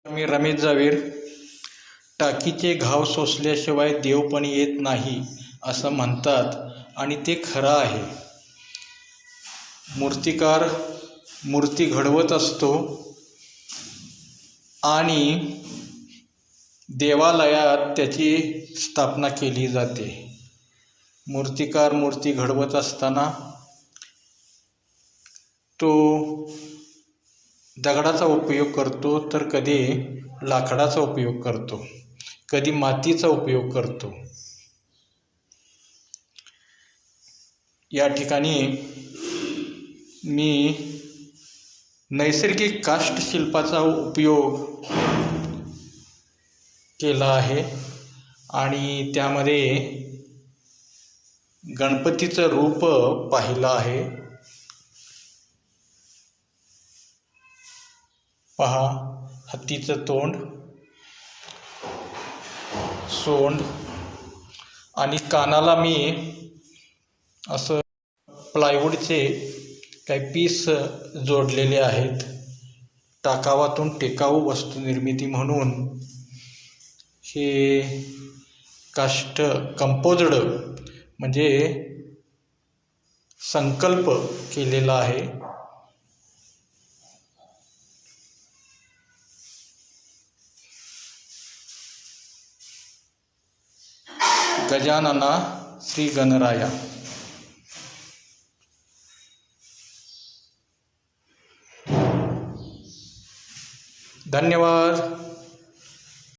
मी रमेश जावीर. टाकीचे घाव सोसल्याशिवाय देव पण येत नाही असं म्हणतात आणि ते खरं आहे. मूर्तिकार मूर्ती घडवत असतो आणि देवालयात त्याची स्थापना केली जाते. मूर्तिकार मूर्ती घडवत असताना तो दगडाचा उपयोग करतो, तर कधी लाकडाचा उपयोग करतो, कधी मातीचा उपयोग करतो. या ठिकाणी मी नैसर्गिक काष्ठशिल्पाचा उपयोग केला आहे आणि त्यामध्ये गणपतीचं रूप पाहिलं आहे. पहा, हत्तीचं तोंड, सोंड आणि कानाला मी असं प्लायवूडचे काही पीस जोडलेले आहेत. टाकावातून टिकाऊ वस्तू निर्मिती म्हणून हे काष्ठ कंपोज्ड म्हणजे संकल्प केलेला आहे. गजानना श्री गणराया. धन्यवाद.